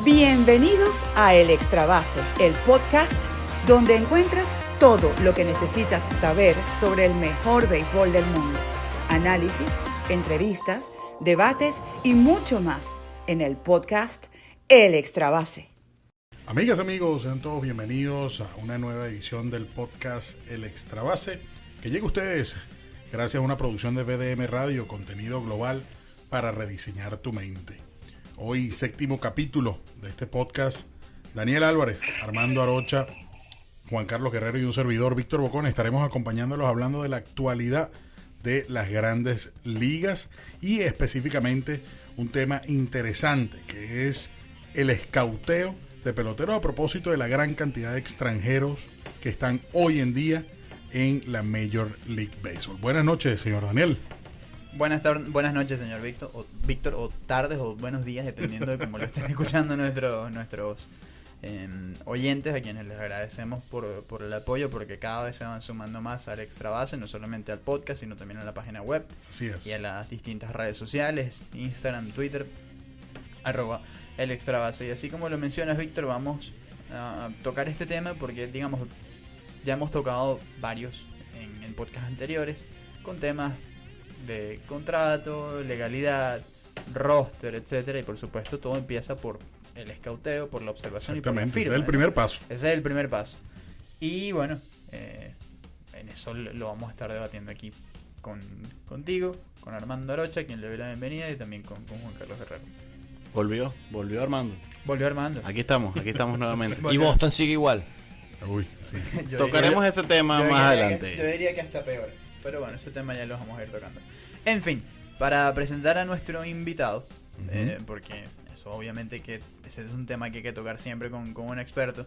Bienvenidos a El Extra Base, el podcast donde encuentras todo lo que necesitas saber sobre el mejor béisbol del mundo. Análisis, entrevistas, debates y mucho más en el podcast El Extra Base. Amigas, amigos, sean todos bienvenidos a una nueva edición del podcast El Extra Base, que llega a ustedes gracias a una producción de BDM Radio, contenido global para rediseñar tu mente. Hoy, séptimo capítulo de este podcast. Daniel Álvarez, Armando Arocha, Juan Carlos Guerrero y un servidor, Víctor Bocón, estaremos acompañándolos hablando de la actualidad de las grandes ligas y específicamente un tema interesante que es el escauteo de peloteros a propósito de la gran cantidad de extranjeros que están hoy en día en la Major League Baseball. Buenas noches, señor Daniel. Buenas noches, señor Víctor, o tardes o buenos días, dependiendo de cómo lo estén escuchando nuestros oyentes, a quienes les agradecemos por el apoyo, porque cada vez se van sumando más al Extra Base, no solamente al podcast, sino también a la página web. Así es. Y a las distintas redes sociales, Instagram, Twitter, @el Extra Base. Y así como lo mencionas, Víctor, vamos a tocar este tema porque, digamos, ya hemos tocado varios en podcasts anteriores, con temas de contrato, legalidad, roster, etcétera, y por supuesto todo empieza por el escauteo, por la observación y por la firma. Ese es el primer paso. Ese es el primer paso. Y bueno, en eso lo vamos a estar debatiendo aquí contigo, con Armando Arocha, quien le doy la bienvenida, y también con Juan Carlos Guerrero. Volvió Armando. Volvió Armando. Aquí estamos nuevamente. Volvió. Y Boston sigue igual. Uy, sí. Tocaremos ese tema más adelante. Yo diría que hasta peor. Pero bueno, ese tema ya lo vamos a ir tocando. En fin, para presentar a nuestro invitado, porque eso obviamente que ese es un tema que hay que tocar siempre con un experto,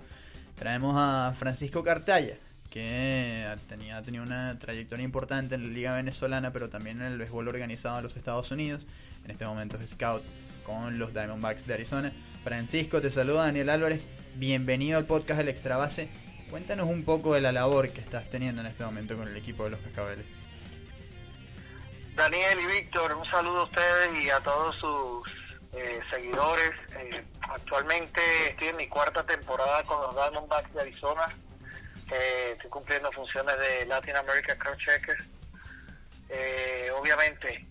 traemos a Francisco Cartaya, que ha tenido una trayectoria importante en la Liga Venezolana, pero también en el béisbol organizado en los Estados Unidos. En este momento es scout con los Diamondbacks de Arizona. Francisco, te saluda Daniel Álvarez. Bienvenido al podcast El Extra Base. Cuéntanos un poco de la labor que estás teniendo en este momento con el equipo de los Cascabeles. Daniel y Víctor, un saludo a ustedes y a todos sus seguidores. Actualmente estoy en mi cuarta temporada con los Diamondbacks de Arizona. Estoy cumpliendo funciones de Latin America Crowd Checker. Obviamente,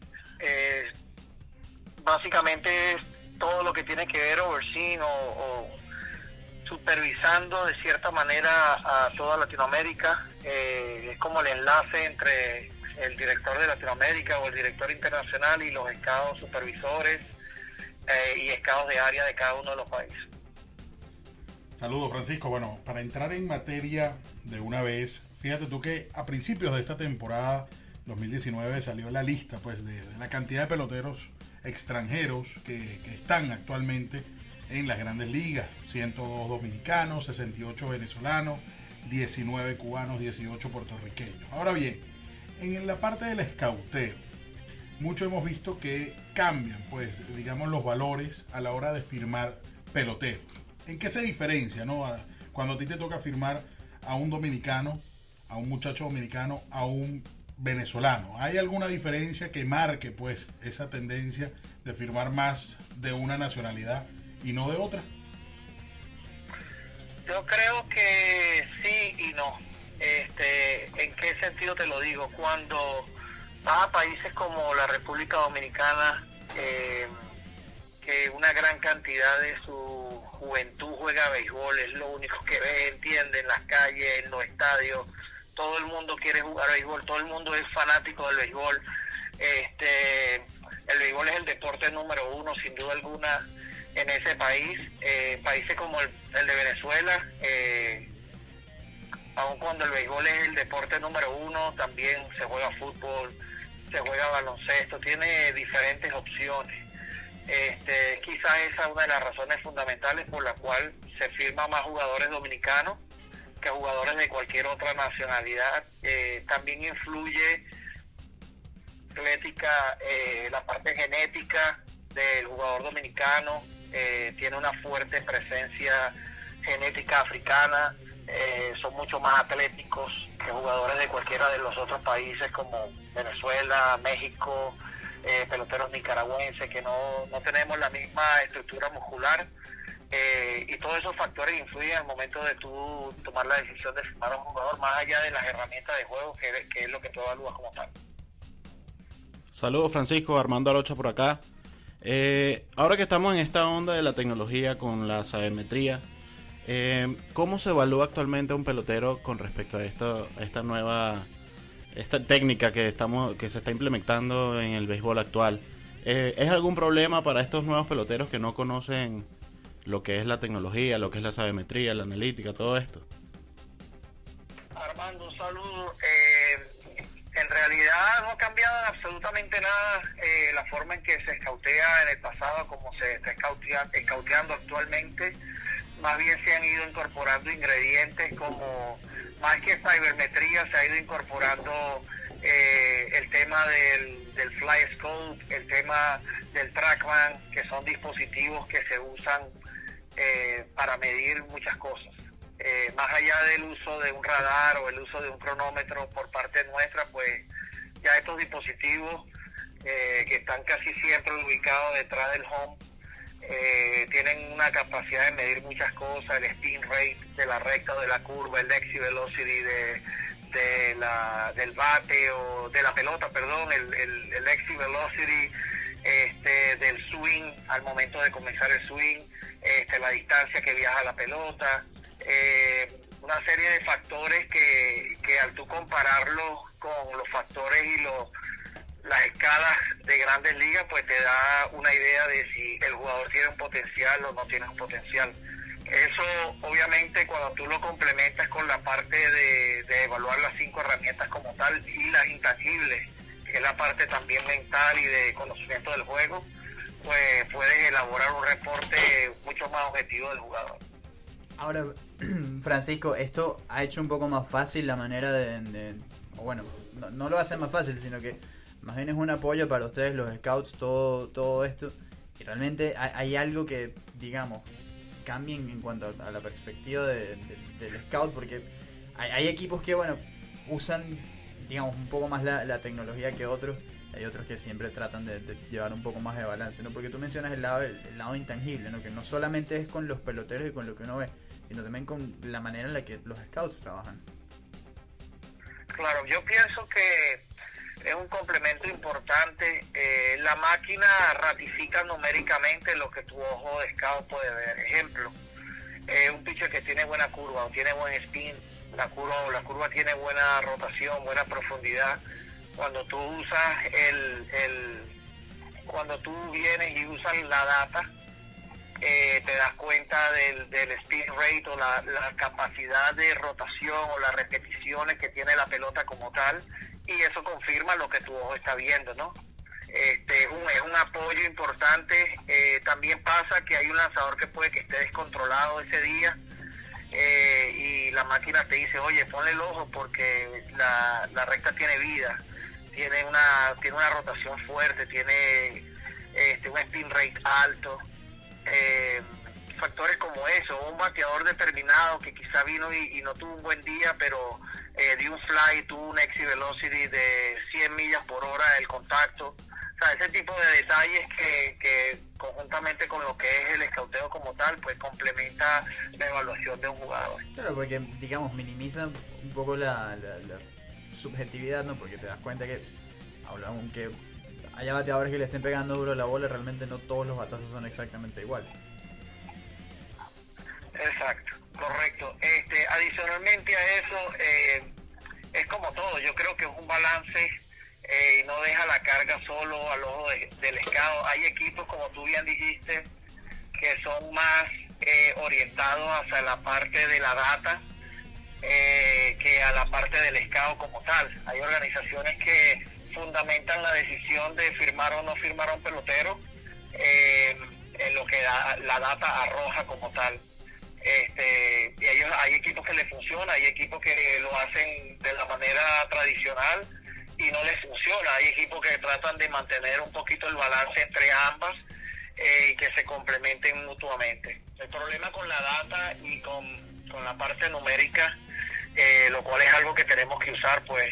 básicamente es todo lo que tiene que ver overseeing o supervisando de cierta manera a toda Latinoamérica. Es como el enlace entre el director de Latinoamérica o el director internacional y los scouts supervisores y scouts de área de cada uno de los países. Saludos, Francisco. Bueno, para entrar en materia de una vez, fíjate tú que a principios de esta temporada 2019 salió la lista pues de la cantidad de peloteros extranjeros que están actualmente en las grandes ligas. 102 dominicanos, 68 venezolanos, 19 cubanos, 18 puertorriqueños. Ahora bien, en la parte del escauteo, mucho hemos visto que cambian, pues, digamos, los valores a la hora de firmar peloteros. ¿En qué se diferencia, no? Cuando a ti te toca firmar a un dominicano, a un muchacho dominicano, a un venezolano. ¿Hay alguna diferencia que marque, pues, esa tendencia de firmar más de una nacionalidad y no de otra? Yo creo que sí y no. ¿En qué sentido te lo digo? Cuando vas a países como la República Dominicana, que una gran cantidad de su juventud juega béisbol, es lo único que ve, entiende, en las calles, en los estadios, todo el mundo quiere jugar béisbol, todo el mundo es fanático del béisbol. El béisbol es el deporte número uno, sin duda alguna, en ese país. Países como el de Venezuela, aun cuando el béisbol es el deporte número uno, también se juega fútbol, se juega baloncesto, tiene diferentes opciones. Quizás esa es una de las razones fundamentales por la cual se firma más jugadores dominicanos que jugadores de cualquier otra nacionalidad. También influye la parte genética del jugador dominicano. Tiene una fuerte presencia genética africana. Son mucho más atléticos que jugadores de cualquiera de los otros países como Venezuela, México, peloteros nicaragüenses, que no tenemos la misma estructura muscular, y todos esos factores influyen al momento de tú tomar la decisión de firmar a un jugador, más allá de las herramientas de juego, que es lo que tú evalúas como tal. Saludos, Francisco. Armando Arocha por acá. Ahora que estamos en esta onda de la tecnología con la sabermetría, ¿cómo se evalúa actualmente a un pelotero con respecto a esta nueva técnica que se está implementando en el béisbol actual? ¿Es algún problema para estos nuevos peloteros que no conocen lo que es la tecnología, lo que es la sabermetría, la analítica, todo esto? Armando, un saludo. En realidad no ha cambiado absolutamente nada la forma en que se escautea en el pasado como se está escauteando actualmente. Más bien se han ido incorporando ingredientes como, más que sabermetría, se ha ido incorporando el tema del fly scope, el tema del trackman, que son dispositivos que se usan para medir muchas cosas. Más allá del uso de un radar o el uso de un cronómetro por parte nuestra, pues ya estos dispositivos que están casi siempre ubicados detrás del home tienen una capacidad de medir muchas cosas, el spin rate de la recta o de la curva, el exit velocity del bate o de la pelota, perdón, el exit velocity del swing al momento de comenzar el swing, la distancia que viaja la pelota, una serie de factores que al tú compararlos con los factores y las escalas de grandes ligas, pues te da una idea de si el jugador tiene un potencial o no tiene un potencial. Eso obviamente cuando tú lo complementas con la parte de evaluar las 5 herramientas como tal y las intangibles, que es la parte también mental y de conocimiento del juego, pues puedes elaborar un reporte mucho más objetivo del jugador. Ahora, Francisco, esto ha hecho un poco más fácil la manera bueno, no lo hace más fácil, sino que más bien es un apoyo para ustedes, los scouts, todo esto. Y realmente hay algo que, digamos, cambia en cuanto a la perspectiva del scout, porque hay equipos que, bueno, usan, digamos, un poco más la tecnología que otros. Hay otros que siempre tratan de llevar un poco más de balance, ¿no? Porque tú mencionas el lado intangible, ¿no? Que no solamente es con los peloteros y con lo que uno ve, sino también con la manera en la que los scouts trabajan. Claro, yo pienso que es un complemento importante. La máquina ratifica numéricamente lo que tu ojo de scout puede ver. Ejemplo, un pitcher que tiene buena curva o tiene buen spin, la curva tiene buena rotación, buena profundidad. Cuando tú usas cuando tú vienes y usas la data, te das cuenta del spin rate o la capacidad de rotación o las repeticiones que tiene la pelota como tal, y eso confirma lo que tu ojo está viendo, ¿no? Es un apoyo importante. También pasa que hay un lanzador que puede que esté descontrolado ese día, y la máquina te dice, oye, ponle el ojo porque la recta tiene vida, tiene una rotación fuerte, tiene un spin rate alto. Factores como eso, un bateador determinado que quizá vino y no tuvo un buen día, pero dio un fly, tuvo un exit velocity de 100 millas por hora el contacto. O sea, ese tipo de detalles que conjuntamente con lo que es el escauteo como tal, pues complementa la evaluación de un jugador. Claro, porque, digamos, minimiza un poco la subjetividad, ¿no? Porque te das cuenta que, aunque haya bateadores que le estén pegando duro la bola, realmente no todos los batazos son exactamente iguales. Exacto, correcto. Adicionalmente a eso, es como todo, yo creo que es un balance y no deja la carga solo al ojo del scout. Hay equipos, como tú bien dijiste, que son más orientados hacia la parte de la data que a la parte del scout como tal. Hay organizaciones que fundamentan la decisión de firmar o no firmar a un pelotero en lo que la data arroja como tal. Y hay equipos que les funciona, hay equipos que lo hacen de la manera tradicional y no les funciona. Hay equipos que tratan de mantener un poquito el balance entre ambas y que se complementen mutuamente. El problema con la data y con la parte numérica, lo cual es algo que tenemos que usar, pues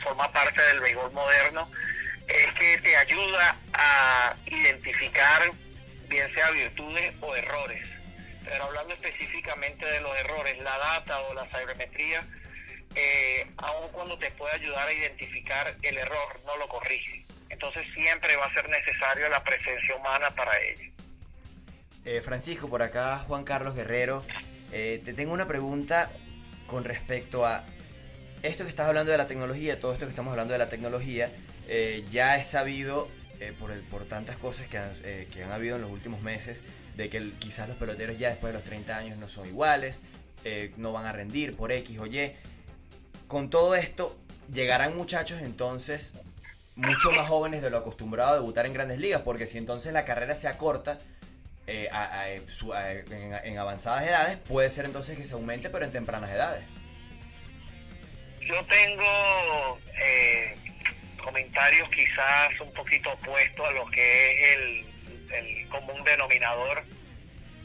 forma parte del béisbol moderno, es que te ayuda a identificar bien sea virtudes o errores. Pero hablando específicamente de los errores, la data o la sabermetría, aun cuando te puede ayudar a identificar el error, no lo corrige. Entonces siempre va a ser necesario la presencia humana para ello. Francisco, por acá Juan Carlos Guerrero. Te tengo una pregunta con respecto a esto que estás hablando de la tecnología, todo esto que estamos hablando de la tecnología. Ya es sabido por tantas cosas que han habido en los últimos meses, de que quizás los peloteros ya después de los 30 años no son iguales, no van a rendir por X o Y. Con todo esto, llegarán muchachos entonces mucho más jóvenes de lo acostumbrado a debutar en Grandes Ligas, porque si entonces la carrera se acorta en avanzadas edades, puede ser entonces que se aumente, pero en tempranas edades. Yo tengo comentarios quizás un poquito opuestos a lo que es el común denominador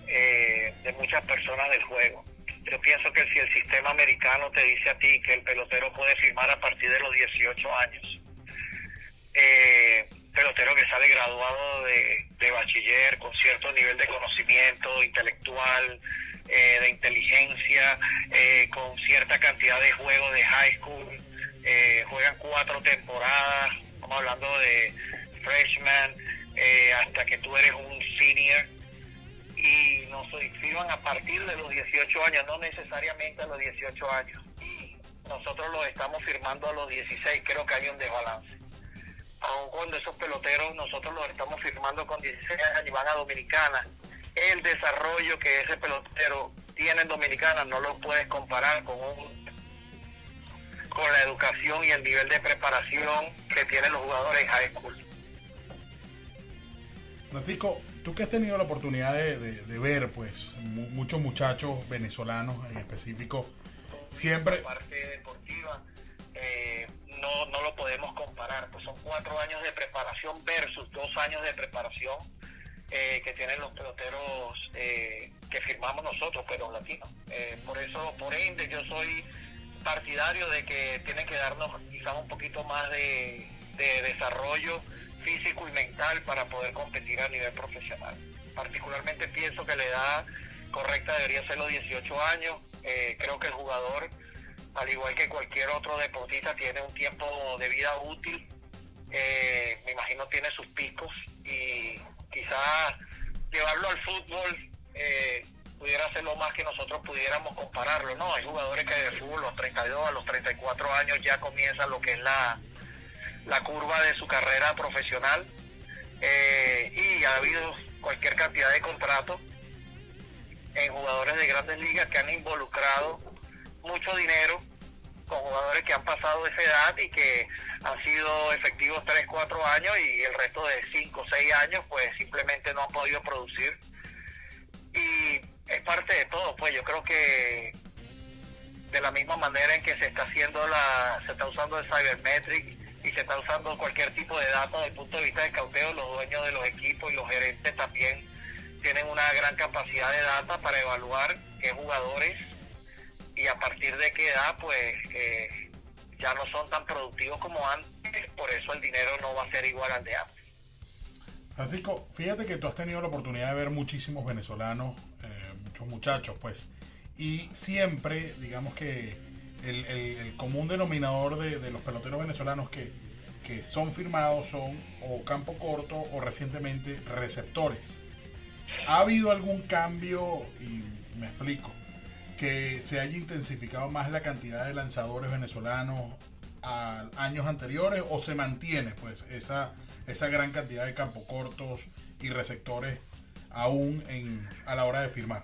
de muchas personas del juego. Yo pienso que si el sistema americano te dice a ti que el pelotero puede firmar a partir de los 18 años, pelotero que sale graduado de bachiller con cierto nivel de conocimiento intelectual, de inteligencia, con cierta cantidad de juegos de high school, juegan 4 temporadas, estamos hablando de freshman, hasta que tú eres un senior, y nos firman a partir de los 18 años, no necesariamente a los 18 años. Nosotros los estamos firmando a los 16, creo que hay un desbalance. Aun cuando esos peloteros nosotros los estamos firmando con 16 años y van a Dominicana, el desarrollo que ese pelotero tiene en Dominicana no lo puedes comparar con la educación y el nivel de preparación que tienen los jugadores en high school. Francisco, tú que has tenido la oportunidad de ver pues muchos muchachos venezolanos en específico, siempre... La parte deportiva no lo podemos comparar, pues son 4 años de preparación versus 2 años de preparación que tienen los peloteros que firmamos nosotros, pero latinos. Por ende, yo soy partidario de que tienen que darnos quizás un poquito más de desarrollo físico y mental para poder competir a nivel profesional. Particularmente pienso que la edad correcta debería ser los 18 años. Creo que el jugador, al igual que cualquier otro deportista, tiene un tiempo de vida útil. Me imagino tiene sus picos, y quizás llevarlo al fútbol pudiera ser lo más que nosotros pudiéramos compararlo, ¿no? Hay jugadores que de fútbol a los 32, a los 34 años ya comienzan lo que es la curva de su carrera profesional, y ha habido cualquier cantidad de contratos en jugadores de Grandes Ligas que han involucrado mucho dinero con jugadores que han pasado esa edad y que han sido efectivos 3, 4 años, y el resto de 5, 6 años pues simplemente no han podido producir. Y es parte de todo, pues yo creo que de la misma manera en que se está usando el Cybermetric y se está usando cualquier tipo de data desde el punto de vista de escauteo, los dueños de los equipos y los gerentes también tienen una gran capacidad de data para evaluar qué jugadores y a partir de qué edad pues ya no son tan productivos como antes, por eso el dinero no va a ser igual al de antes. Francisco, fíjate que tú has tenido la oportunidad de ver muchísimos venezolanos, muchos muchachos pues, y siempre digamos que el común denominador de los peloteros venezolanos que son firmados son o campo corto o recientemente receptores. ¿Ha habido algún cambio, y me explico, que se haya intensificado más la cantidad de lanzadores venezolanos a años anteriores, o se mantiene pues esa gran cantidad de campo cortos y receptores aún a la hora de firmar?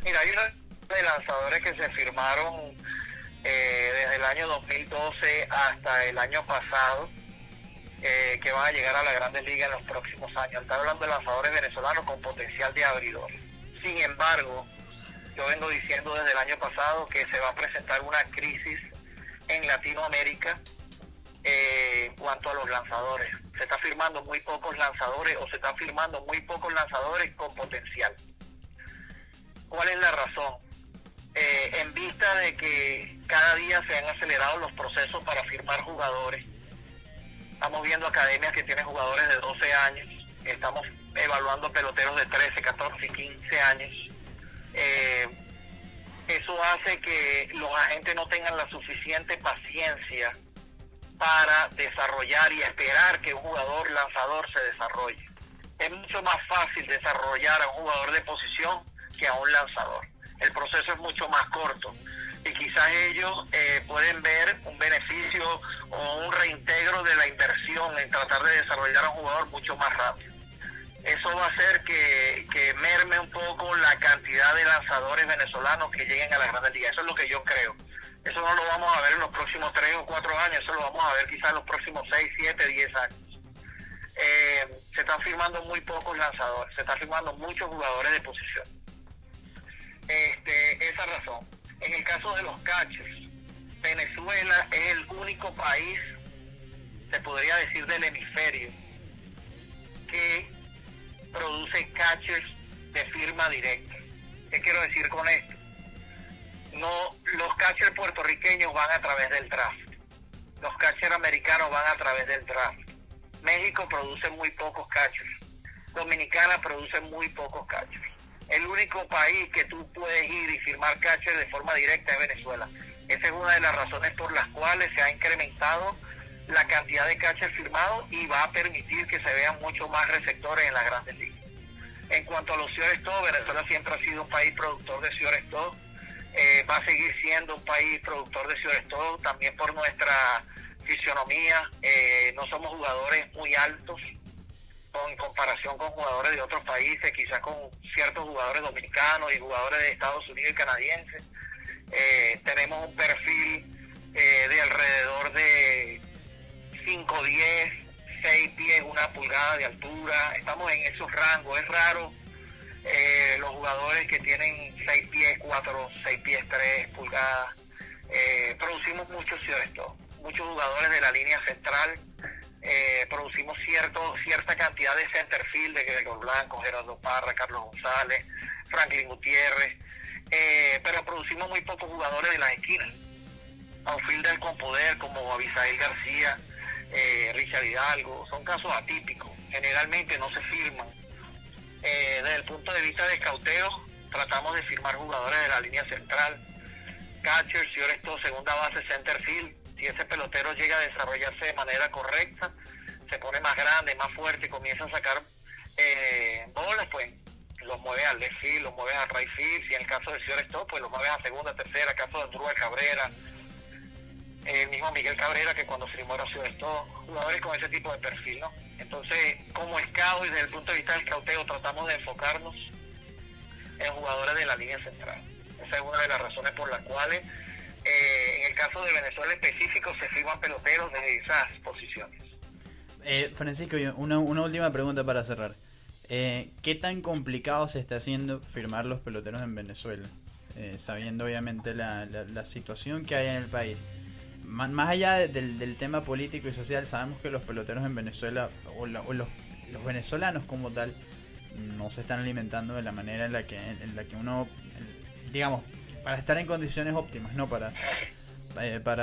Mira, hay una de lanzadores que se firmaron desde el año 2012 hasta el año pasado, que van a llegar a la Grandes Ligas en los próximos años. Está hablando de lanzadores venezolanos con potencial de abridor. Sin embargo, yo vengo diciendo desde el año pasado que se va a presentar una crisis en Latinoamérica en cuanto a los lanzadores. Se está firmando muy pocos lanzadores, o se están firmando muy pocos lanzadores con potencial. ¿Cuál es la razón? En vista de que cada día se han acelerado los procesos para firmar jugadores, estamos viendo academias que tienen jugadores de 12 años, estamos evaluando peloteros de 13, 14 y 15 años. Eso hace que los agentes no tengan la suficiente paciencia para desarrollar y esperar que un jugador lanzador se desarrolle. Es mucho más fácil desarrollar a un jugador de posición que a un lanzador. El proceso es mucho más corto y quizás ellos pueden ver un beneficio o un reintegro de la inversión en tratar de desarrollar a un jugador mucho más rápido. Eso va a hacer que merme un poco la cantidad de lanzadores venezolanos que lleguen a la Grandes Ligas. Eso es lo que yo creo. Eso no lo vamos a ver en los próximos 3 o 4 años, eso lo vamos a ver quizás en los próximos 6, 7, 10 años. Se están firmando muy pocos lanzadores, se están firmando muchos jugadores de posición. Esa razón. En el caso de los catchers, Venezuela es el único país, se podría decir, del hemisferio que produce catchers de firma directa. ¿Qué quiero decir con esto? No, los catchers puertorriqueños van a través del draft. Los catchers americanos van a través del draft. México produce muy pocos catchers. Dominicana produce muy pocos catchers. El único país que tú puedes ir y firmar catchers de forma directa es Venezuela. Esa es una de las razones por las cuales se ha incrementado la cantidad de catchers firmados y va a permitir que se vean mucho más receptores en las Grandes Ligas. En cuanto a los shortstop, Venezuela siempre ha sido un país productor de shortstop. Va a seguir siendo un país productor de shortstop también por nuestra fisionomía. No somos jugadores muy altos en comparación con jugadores de otros países, quizás con ciertos jugadores dominicanos y jugadores de Estados Unidos y canadienses. Tenemos un perfil de alrededor de 5'10", 6 pies, 1 pulgada de altura. Estamos en esos rangos. Es raro los jugadores que tienen 6 pies 4, 6 pies 3 pulgadas. Producimos muchos shortstop, muchos jugadores de la línea central. Producimos cierta cantidad de centerfield, de Gregor Blanco, Gerardo Parra, Carlos González, Franklin Gutiérrez, pero producimos muy pocos jugadores de las esquinas. Outfielder con poder como Abisail García, Richard Hidalgo, son casos atípicos, generalmente no se firman. Desde el punto de vista de escauteo, tratamos de firmar jugadores de la línea central, catcher, shortstop, segunda base, centerfield. Si ese pelotero llega a desarrollarse de manera correcta, se pone más grande, más fuerte y comienza a sacar bolas, pues los mueves al left field, los mueves al right field. Si en el caso de shortstop, pues los mueves a segunda, tercera. Caso de Andrúbal Cabrera, el mismo Miguel Cabrera, que cuando firmó era shortstop, jugadores con ese tipo de perfil, ¿no? Entonces, como scout y desde el punto de vista del scouteo, tratamos de enfocarnos en jugadores de la línea central. Esa es una de las razones por las cuales en el caso de Venezuela específico se firman peloteros de esas posiciones. Francisco, una última pregunta para cerrar. ¿Qué tan complicado se está haciendo firmar los peloteros en Venezuela? Sabiendo obviamente la situación que hay en el país. Más allá del tema político y social, sabemos que los peloteros en Venezuela o los venezolanos como tal no se están alimentando de la manera en la que uno, digamos, para estar en condiciones óptimas, no para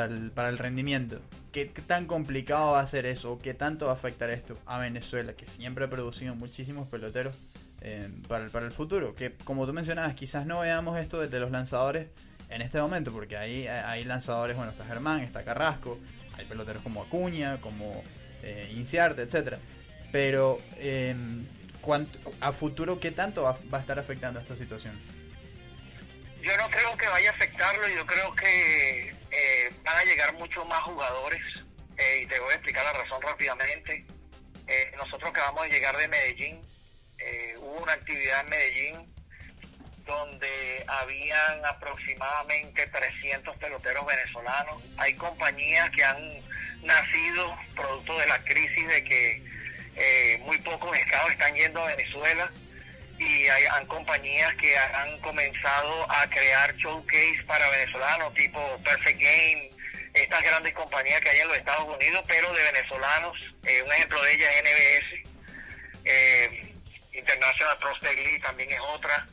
el rendimiento. ¿Qué tan complicado va a ser eso? ¿O qué tanto va a afectar esto a Venezuela, que siempre ha producido muchísimos peloteros para el futuro? Que, como tú mencionabas, quizás no veamos esto de los lanzadores en este momento, porque hay lanzadores, bueno, está Germán, está Carrasco, hay peloteros como Acuña, como Inciarte, etcétera. Pero a futuro, ¿qué tanto va a estar afectando esta situación? Yo no creo que vaya a afectarlo. Yo creo que van a llegar muchos más jugadores, y te voy a explicar la razón rápidamente. Nosotros acabamos de llegar de Medellín. Hubo una actividad en Medellín donde habían aproximadamente 300 peloteros venezolanos. Hay compañías que han nacido producto de la crisis de que muy pocos scouts están yendo a Venezuela, y hay compañías que han comenzado a crear showcase para venezolanos, tipo Perfect Game, estas grandes compañías que hay en los Estados Unidos, pero de venezolanos. Un ejemplo de ellas es NBS, International Prospect League también es otra,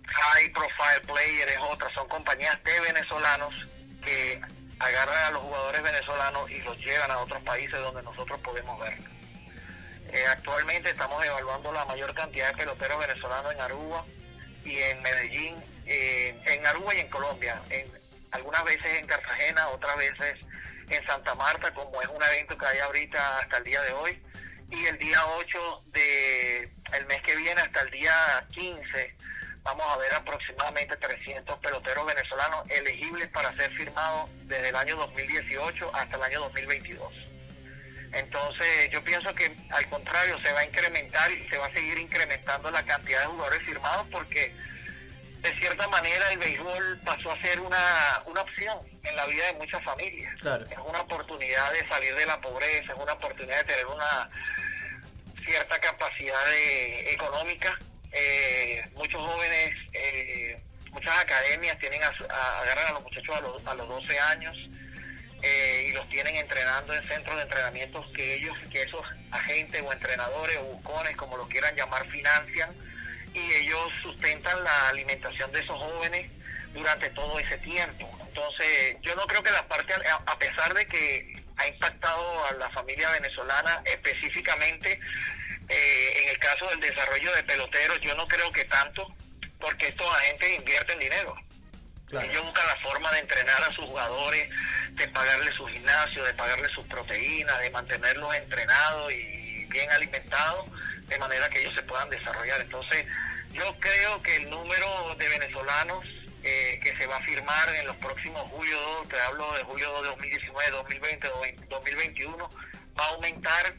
High Profile Player es otra. Son compañías de venezolanos que agarran a los jugadores venezolanos y los llevan a otros países donde nosotros podemos verlos. Actualmente estamos evaluando la mayor cantidad de peloteros venezolanos en Aruba y en Medellín, en Aruba y en Colombia, algunas veces en Cartagena, otras veces en Santa Marta, como es un evento que hay ahorita hasta el día de hoy, y el día 8 del mes que viene hasta el día 15 vamos a ver aproximadamente 300 peloteros venezolanos elegibles para ser firmados desde el año 2018 hasta el año 2022. Entonces yo pienso que al contrario se va a incrementar y se va a seguir incrementando la cantidad de jugadores firmados, porque de cierta manera el béisbol pasó a ser una opción en la vida de muchas familias. Claro. Es una oportunidad de salir de la pobreza, es una oportunidad de tener una cierta capacidad económica. Muchos jóvenes, muchas academias agarran a los muchachos a los 12 años y los tienen entrenando en centros de entrenamientos que esos agentes o entrenadores o buscones, como lo quieran llamar, financian, y ellos sustentan la alimentación de esos jóvenes durante todo ese tiempo. Entonces yo no creo que la parte, a pesar de que ha impactado a la familia venezolana específicamente en el caso del desarrollo de peloteros, yo no creo que tanto, porque estos agentes invierten dinero. Claro. Ellos buscan la forma de entrenar a sus jugadores, de pagarles su gimnasio, de pagarles sus proteínas, de mantenerlos entrenados y bien alimentados, de manera que ellos se puedan desarrollar. Entonces yo creo que el número de venezolanos que se va a firmar en los próximos julio 2, te hablo de julio 2 de 2019, 2020, 2021, va a aumentar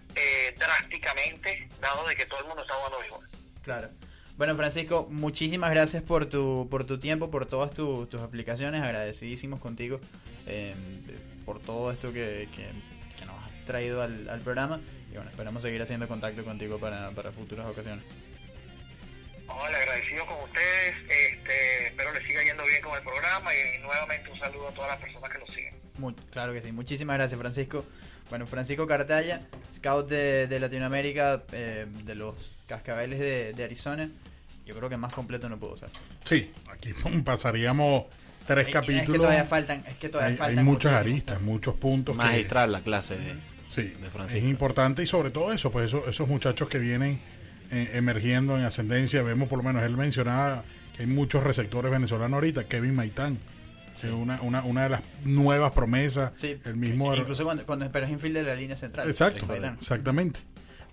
drásticamente, dado de que todo el mundo está jugando béisbol. Claro. Bueno, Francisco, muchísimas gracias por tu tiempo, por todas tus explicaciones, agradecidísimos contigo por todo esto que nos has traído al programa, y bueno, esperamos seguir haciendo contacto contigo para futuras ocasiones. Hola, agradecido con ustedes, espero les siga yendo bien con el programa, y nuevamente un saludo a todas las personas que lo siguen. Claro que sí, muchísimas gracias, Francisco. Bueno, Francisco Cartaya, scout de Latinoamérica, de los Cascabeles de Arizona. Yo creo que más completo no puedo ser. Sí, aquí pasaríamos 3 capítulos. Es que todavía faltan hay muchas aristas, muchos puntos. Magistral la clase sí, de Francisco. Es importante, y sobre todo eso, pues esos muchachos que vienen emergiendo en ascendencia. Vemos, por lo menos él mencionaba que hay muchos receptores venezolanos ahorita. Kevin Maitán, que es una de las nuevas promesas. Sí, el mismo incluso cuando esperas infield de la línea central. Exacto, exactamente.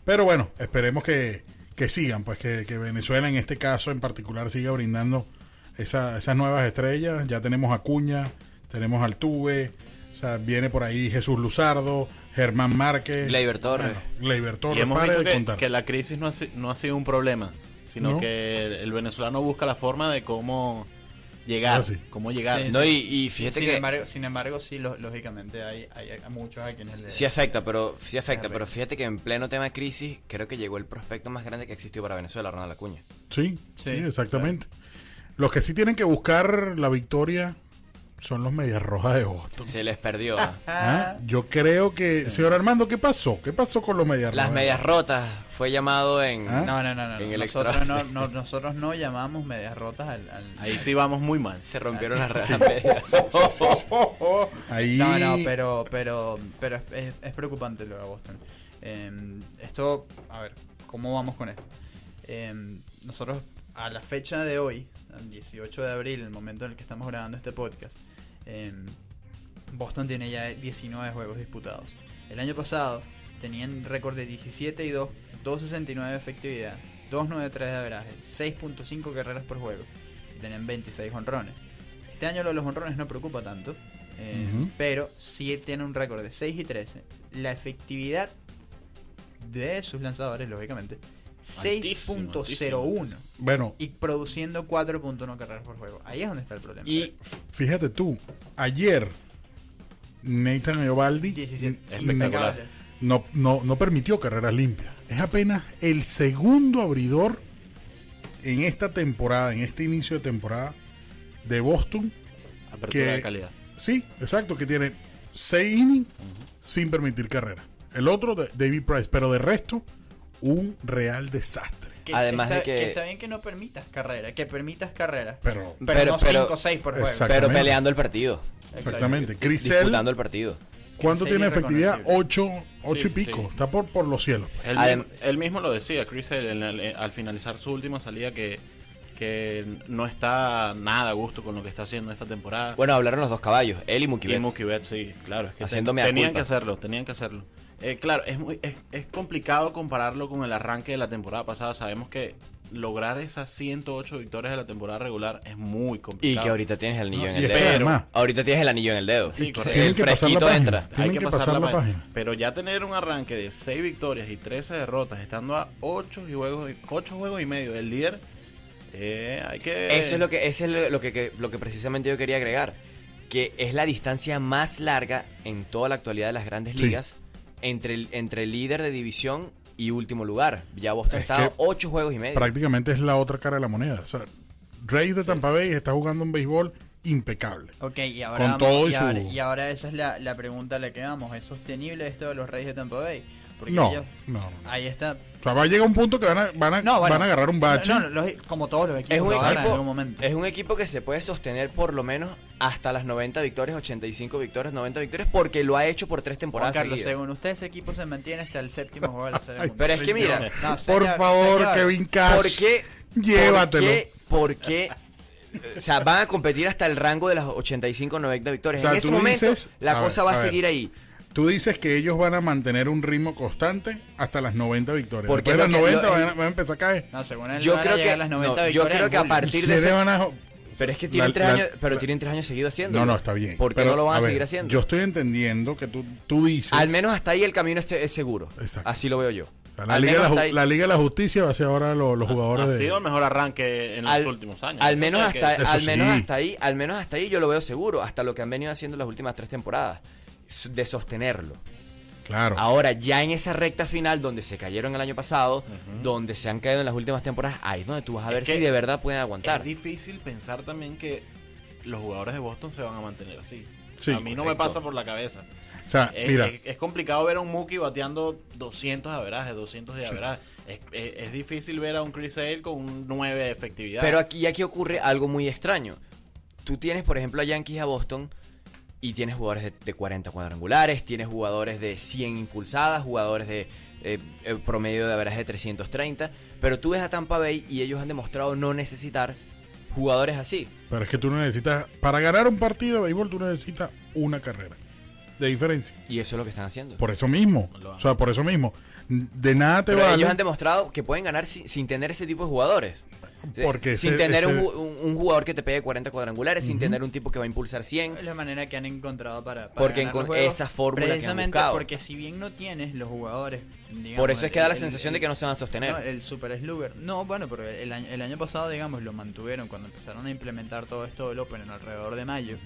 Pero bueno, esperemos que sigan, pues que Venezuela en este caso en particular siga brindando esas nuevas estrellas. Ya tenemos a Acuña, tenemos a Altuve, o sea, viene por ahí Jesús Luzardo, Germán Márquez, Gleyber Torres. Gleyber Torres, y hemos pare visto de contar. que la crisis no ha sido un problema, sino ¿No? que el venezolano busca la forma de cómo llegar, Sí. cómo llegar. Sí, No, y fíjate sin embargo, sí, lógicamente hay muchos a quienes sí afecta, pero fíjate que en pleno tema de crisis creo que llegó el prospecto más grande que existió para Venezuela, Ronald Acuña. Sí, Sí, exactamente. Los que sí tienen que buscar la victoria son los Medias Rojas de Boston. Se les perdió. Yo creo que... Señor Armando, ¿qué pasó? ¿Qué pasó con los Medias Rojas? Las medias rotas fue llamado en... ¿Ah? No. En el Nosotros no llamamos medias rotas al... Ahí sí vamos muy mal. Se rompieron las Sí. medias. Ahí... No, pero es preocupante lo de Boston. Esto, a ver, ¿cómo vamos con esto? Nosotros, a la fecha de hoy, el 18 de abril, el momento en el que estamos grabando este podcast, Boston tiene ya 19 juegos disputados. El año pasado tenían récord de 17-2, 2.69 de efectividad, 2.93 de averaje, 6.5 carreras por juego, y tenían 26 jonrones. Este año lo de los jonrones no preocupa tanto, pero sí tiene un récord de 6-13. La efectividad de sus lanzadores, lógicamente, Altísimo, 6.01, Bueno, y produciendo 4.1 carreras por juego. Ahí es donde está el problema. Y fíjate tú, ayer Nathan Eovaldi 17. Espectacular. no permitió carreras limpias. Es apenas el segundo abridor en esta temporada, en este inicio de temporada de Boston. Apertura que- de calidad. Sí, exacto, que tiene 6 innings sin permitir carreras. El otro, David Price, pero de resto, un real desastre. Además de que- está bien que no permitas carreras, que permitas carreras, Pero, pero no pero- 5 o 6 por juego. Exacto. pero peleando el partido. exactamente. Disputando el partido. ¿Cuánto sería tiene efectividad? irreconocible. 8 Sí, y pico. sí. Está por los cielos. Él mismo lo decía, Chris Sale, al finalizar su última salida, que no está nada a gusto con lo que está haciendo esta temporada. Bueno, hablaron los dos caballos, él y Mookie Y Betts. Mookie Betts, sí, claro. Es que Haciéndome a tenían culpa. que hacerlo. Claro, es complicado compararlo con el arranque de la temporada pasada. Sabemos que lograr esas 108 victorias de la temporada regular es muy Y complicado. que ahorita tienes el anillo No, en y el es que dedo. además- Ahorita tienes el anillo en el dedo. Sí, correcto. Tienen El que pasar la fresquito página. entra. Tienen que pasar la página. Pero ya tener un arranque de 6 victorias y 13 derrotas, estando a 8 juegos y medio del líder, hay que... Eso es lo que precisamente yo quería agregar. Que es la distancia más larga en toda la actualidad de las grandes Sí. ligas entre el líder de división y último lugar. Ya Boston Es está que 8 juegos y medio. Prácticamente es la otra cara de la moneda. O sea, Reyes de Tampa Bay está jugando un béisbol impecable. Ok, y ahora, Con vamos- todo y y su- ahora, y ahora esa es la pregunta a la que vamos. ¿Es sostenible esto de los Reyes de Tampa Bay? Porque No, ellos- no. ahí está. O sea, va a llegar un punto que van a No, bueno, agarrar un bache. como todos los Es equipos un lo agarran en equipo, algún momento. es un equipo que se puede sostener por lo menos hasta las 90 victorias, 85 victorias, 90 victorias, porque lo ha hecho por 3 Juan temporadas Carlos, seguidas. según usted, ese equipo se mantiene hasta el séptimo juego de la Serie Ay, Mundial. Pero es que mira, No, Por señor, favor, señor. Kevin Cash. ¿Por qué? Llévatelo. ¿Por qué? O sea, van a competir hasta el rango de las 85, 90 victorias. O sea, en ese tú momento, dices- la a cosa ver, va a a ver. seguir ahí. Tú dices que ellos van a mantener un ritmo constante hasta las 90 victorias. Porque Después de las lo que- 90 lo- van a empezar a caer. No, según él, Yo van a creo llegar que, a las 90 no, yo victorias creo en que a julio. partir de ¿Quiénes ese... van a- Pero es que tienen La- 3 la- años, pero tienen 3 años seguidos haciendo. No, está bien. ¿Por qué Pero, no lo van a ver, seguir haciendo? Yo estoy entendiendo que tú dices... Al menos hasta ahí el camino es seguro. Exacto. Así lo veo yo. O sea, la, Al Liga de menos la, hasta ahí- la Liga de la Justicia va a ser ahora los jugadores ha de... sido el mejor arranque en los Al- últimos años. Al Eso menos sí hay que- hasta, Eso al menos sí. al menos hasta ahí yo lo veo seguro, hasta lo que han venido haciendo las últimas 3 temporadas, de sostenerlo. Claro. Ahora, ya en esa recta final donde se cayeron el año pasado, donde se han caído en las últimas temporadas, ahí es donde tú vas a Es ver que si de verdad pueden aguantar. Es difícil pensar también que los jugadores de Boston se van a mantener así. Sí, a mí no me correcto. pasa por la cabeza. O sea, mira, Es complicado ver a un Mookie bateando 200 de averaje, 200 de averaje. Es difícil ver a un Chris Sale con un 9 de efectividad. Pero aquí ocurre algo muy extraño. Tú tienes, por ejemplo, a Yankees y a Boston y tienes jugadores de 40 cuadrangulares, tienes jugadores de 100 impulsadas, jugadores de promedio de averaje de 330, pero tú ves a Tampa Bay y ellos han demostrado no necesitar jugadores así. pero es que tú necesitas... Para ganar un partido de béisbol tú necesitas una carrera de diferencia. Y eso es lo que están haciendo. Por eso mismo. O sea, por eso mismo. De nada te Pero vale... ellos han demostrado que pueden ganar sin tener ese tipo de jugadores. Porque sin ese- tener ese- un jugador que te pegue 40 cuadrangulares, sin tener un tipo que va a impulsar 100. Es la manera que han encontrado para Porque ganar los con juegos, esa fórmula que han precisamente buscado. porque si bien no tienes los jugadores, digamos, Por eso es que da la el- sensación de el- que no se van a sostener. No, el Super Slugger. No, bueno, pero el año pasado, digamos, lo mantuvieron cuando empezaron a implementar todo esto del Open en alrededor de mayo.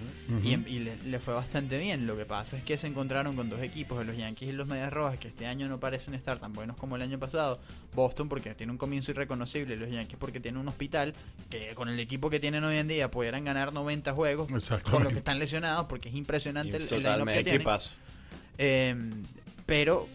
Y le fue bastante bien. Lo que pasa es que se encontraron con dos equipos, los Yankees y los Medias Rojas, que este año no parecen estar tan buenos como el año pasado. Boston porque tiene un comienzo irreconocible, los Yankees porque tienen un hospital que con el equipo que tienen hoy en día pudieran ganar 90 juegos Exactamente. con los que están lesionados, porque es impresionante el line-up que Totalmente. tienen. equipazo. Pero,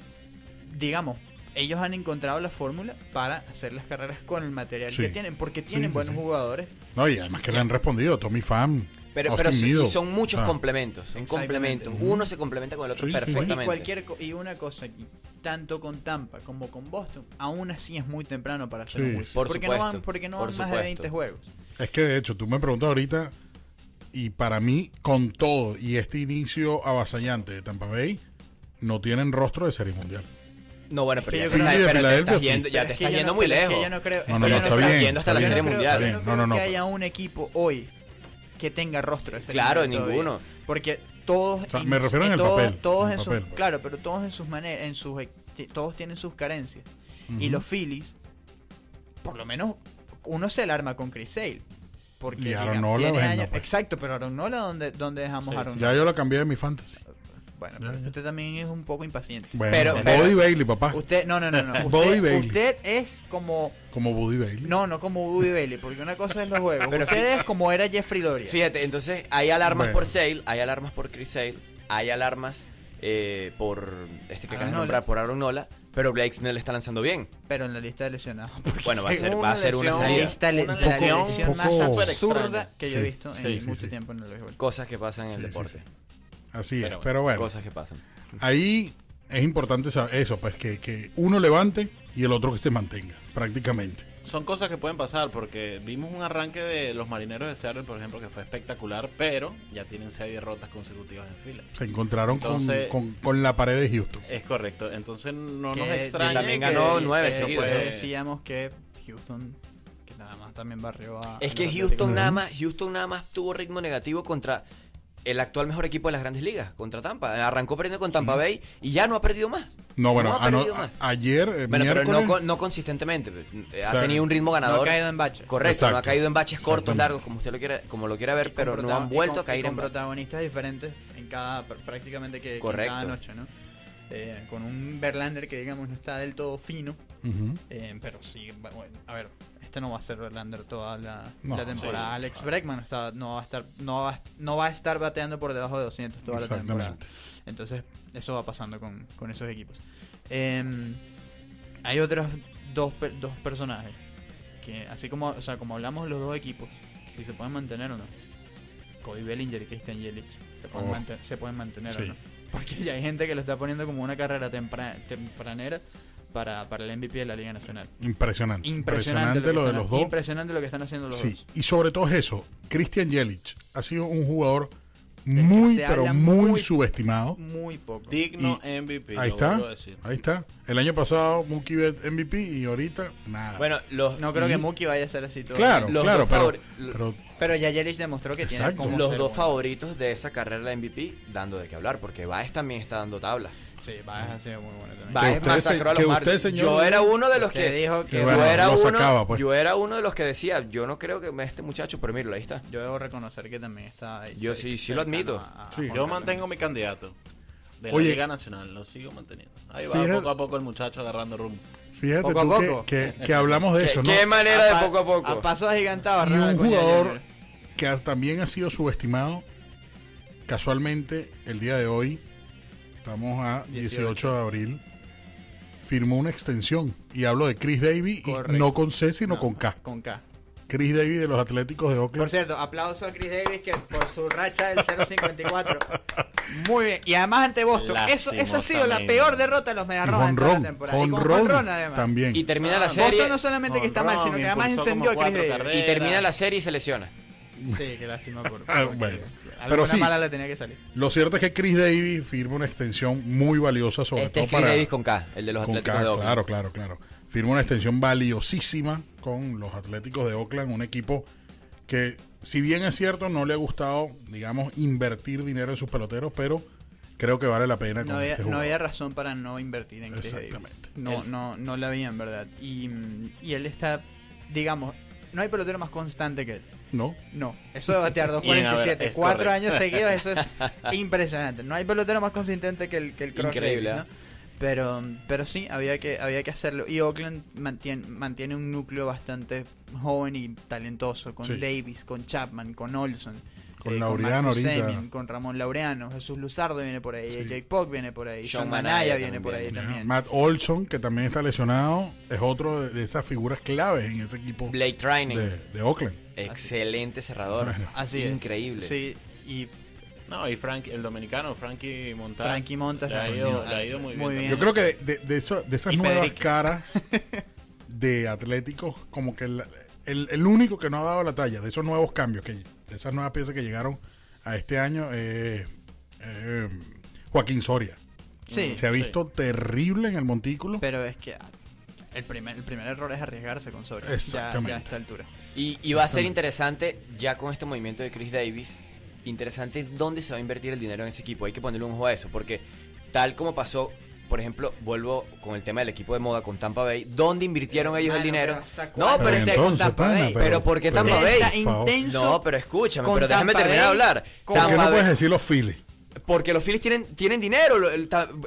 digamos, ellos han encontrado la fórmula para hacer las carreras con el material Sí. que tienen, porque tienen sí, buenos sí. jugadores. No, y además que le han respondido Tommy Pham, Pero Austin sí, Meadows. son muchos O sea, complementos, son Exactamente. complementos. Uno se complementa con el otro Sí, sí. perfectamente. Y una cosa aquí, tanto con Tampa como con Boston, aún así es muy temprano para hacer Sí. un juicio. Por porque supuesto, no van, porque no por van más de supuesto. 20 juegos. Es que de hecho, tú me preguntas ahorita, y para mí, con todo y este inicio avasallante de Tampa Bay, no tienen rostro de serie mundial. No, bueno, Es pero que ya yo te creo- estás- Sí, de pero te Filadelfia, estás sí. yendo, ya Pero te es que estás yo yendo no muy creo- es lejos. que yo no creo- No, es no, que no, yo está creo- bien. yendo hasta la está Serie bien. Mundial. Está Yo bien. no No, creo no, no. que haya un equipo hoy que tenga rostro de serie Claro, mundial todavía. ninguno. Porque todos, O sea, me refiero en el papel, todos en el en sus, papel, pues. claro, pero todos en sus maneras, todos tienen sus carencias. Y los Phillies, por lo menos, uno se alarma con Chris Sale. Porque Y Aaron digamos, Nola, tiene bueno, años- pues. exacto, pero Aaron Nola, ¿dónde dejamos a Aaron Ya Nola? yo lo cambié de mi fantasy. Bueno, Ya, pero ya. usted también es un poco impaciente. Bueno, Pero- Buddy Bailey, papá. Usted, no. Buddy Usted, Bailey. usted es como, Como Buddy Bailey. no como Woody Bailey, porque una cosa es los juegos. Pero Usted es como era Jeffrey Loria. Fíjate, entonces hay alarmas Bueno. por Sale, hay alarmas por Chris Sale, hay alarmas por este que Aaron acabas de Nola. nombrar, por Aaron Nola, pero Blake Snell está lanzando bien. Pero en la lista de lesionados. porque Bueno, va a ser, según va a ser una lesión- la salida. lista Una de la lesión lesión más poco absurda extraña. que yo he Sí. visto en Sí, sí, mucho sí. tiempo en el béisbol. Cosas que pasan en el Sí, sí, deporte. sí. Así es, Pero pero bueno, Cosas que pasan. ahí es importante saber eso, pues que uno levante y el otro que se mantenga, prácticamente. Son cosas que pueden pasar porque vimos un arranque de los Marineros de Seattle, por ejemplo, que fue espectacular, pero ya tienen 6 derrotas consecutivas en fila. Se encontraron Entonces- con la pared de Houston. Es correcto, entonces no Que nos extraña también que- ganó 9 que seguidos, puede- Decíamos que Houston, que nada más también barrió a... Es a que los Houston Atléticos. nada más tuvo ritmo negativo contra el actual mejor equipo de las Grandes Ligas, contra Tampa. Arrancó perdiendo con Tampa Bay y ya no ha perdido más. No, bueno, No ha perdido más. ayer, Bueno, pero miércoles, no consistentemente. Ha O sea, tenido un ritmo No ganador. ha caído en baches. Correcto, no ha Exacto. caído en baches cortos, Exactamente. largos, como lo quiera ver, pero no han vuelto a caer en en baches. protagonistas diferentes en cada prácticamente que en Correcto. cada noche, ¿no? Con un Verlander que digamos no está del todo fino, ujú, pero sí, bueno, a ver, este no va a ser Verlander toda la No, temporada. sí, Alex Bregman no va a estar bateando por debajo de 200 toda la temporada. exactamente. Entonces, eso va pasando con esos equipos. Hay otros dos personajes que, así como, o sea, como hablamos de los dos equipos, si se pueden mantener o no. Cody Bellinger y Christian Yelich se pueden mantener Sí. o no. Porque ya hay gente que lo está poniendo como una carrera tempranera para el MVP de la Liga Nacional. Impresionante. Impresionante Impresionante lo de que los están- dos. Impresionante lo que están haciendo los Sí, dos. y sobre todo es eso. Christian Yelich ha sido un jugador que muy, se pero habla muy muy- subestimado. Muy poco. Digno MVP. Ahí lo está, vuelvo a decir. ahí está. El año pasado Mookie Betts MVP y ahorita nada. Bueno, No creo y- que Mookie vaya a ser así todo. claro, los claro, dos pero Pero ya Yelich demostró que tiene Exacto. como los ser dos bueno. favoritos de esa carrera de la MVP dando de qué hablar, porque Baez también está dando tablas. Sí, Baez ha sido muy bueno también. Baez usted, masacró a que los usted, Marlins. señor, Yo era uno de los que que dijo que bueno, lo sacaba, pues. yo era uno de los que decía, yo no creo que este muchacho, pero míralo, ahí está. Yo debo reconocer que también está ahí. Yo sí lo admito. Sí. Juan Yo Carlos. mantengo mi candidato de la Oye. Liga Nacional, lo sigo manteniendo. Ahí va Fíjate- poco a poco el muchacho agarrando rumbo. fíjate Poco a tú poco. que hablamos de eso, ¿no? ¿Qué manera de pa- poco a poco? A pasos agigantados. Y ¿verdad? un Con jugador Yelich. que también ha sido subestimado, casualmente el día de hoy, estamos a 18 de abril, firmó una extensión. Y hablo de Chris Davis, y Correcto. no con C, sino No, con K. Con K. Chris Davis de los Atléticos de Por Oakland. cierto, aplauso a Chris Davis que por su racha del 0.54. Muy bien. Y además ante Boston. Eso ha sido la Lastimosamente. peor derrota de los Y Mediarrojas en toda la jonrón, temporada. Y con jonrón jonrón, además. también. Y termina Ah, la serie Boston no solamente que está mal, sino que además Impulsó encendió a como Chris 4 Davis. carreras. y termina la serie y se lesiona. Sí, qué lástima por Bueno, porque pero alguna sí. mala le tenía que salir. Lo cierto es que Chris Davis firma una extensión muy valiosa, sobre Este todo es Chris para... Davis con K, el de los con Atléticos K, de Oakland. claro. Firma una extensión valiosísima con los Atléticos de Oakland, un equipo que, si bien es cierto, no le ha gustado, digamos, invertir dinero en sus peloteros, pero creo que vale la pena con No había, este no jugador. había razón para no invertir en Chris Davis. Exactamente. No la había en verdad. Y él está, digamos, no hay pelotero más constante que él. No, No, eso de batear Bien, a ver, 2.47, es 4 correcto. años seguidos, eso es impresionante. No hay pelotero más consistente que el Cross Increíble, Davis, ¿no? Pero sí, había que hacerlo. Y Oakland mantiene un núcleo bastante joven y talentoso, con Sí. Davis, con Chapman, con Olson, Con Laureano Marcus ahorita. Semien, con Ramón Laureano, Jesús Luzardo viene por ahí, Sí. Jake Polk viene por ahí, Sean Sean Manaya Manaya viene también por ahí viene. también. Matt Olson, que también está lesionado, es otro de esas figuras claves en ese equipo Blake Trining, de Oakland. excelente cerrador. Bueno. Así es. Increíble. Sí, y No, y el dominicano, Frankie Montas. Frankie Montas le ha la ido, función. le ha ido muy Muy bien. bien. Yo creo que de esas Y nuevas Pedrick. caras de Atléticos, como que el único que no ha dado la talla de esos nuevos cambios, de esas nuevas piezas que llegaron a este año, Joaquín Soria. sí, Se ha visto terrible en el montículo. pero es que el primer error es arriesgarse con Soria. Ya Exactamente. a esta altura. Y va a ser interesante, ya con este movimiento de Chris Davis, interesante dónde se va a invertir el dinero en ese equipo. Hay que ponerle un ojo a eso, porque tal como pasó, por ejemplo, vuelvo con el tema del equipo de moda con Tampa Bay, ¿dónde invirtieron ellos el dinero? No, pero entonces, pana, pero ¿por qué Tampa Bay? Está por favor. intenso. No, pero escúchame, con pero déjame Tampa terminar de Bay, hablar. con- ¿Por qué Tampa no puedes Bay- decir los Phillies? Porque los Phillies tienen dinero.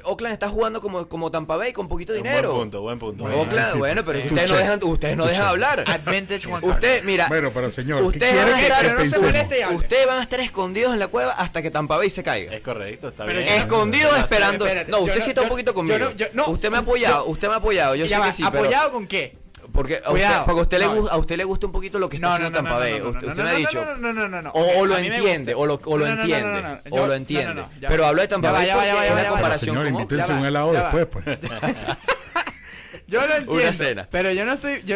Oakland está jugando como Tampa Bay con poquito dinero. Buen punto. Bueno, Oakland, sí, bueno, pero escuché, ustedes no dejan hablar. Advantage Juan Usted, mira, Bueno, pero señor, ¿qué Ustedes quiere van a que, estar- que no se pensemos? moleste y hable. ustedes van a estar escondidos en la cueva hasta que Tampa Bay se caiga. Es correcto, está Pero bien. Escondidos esperando. espérate, No, yo usted no- sí está yo- un poquito conmigo. no, usted me ha apoyado, Yo Ya sé va, que sí, pero ¿apoyado con qué? Porque Cuidado, porque no. a usted le gusta un poquito lo que está haciendo Tampa Bay. Usted me ha dicho. No. O lo A mí me entiende, gusta. o lo entiende. O lo entiende. Pero hablo de Tampa Bay porque es una comparación Señor, como... invítense ya va, un helado ya va. después, pues. Yo lo entiendo, Una cena. pero yo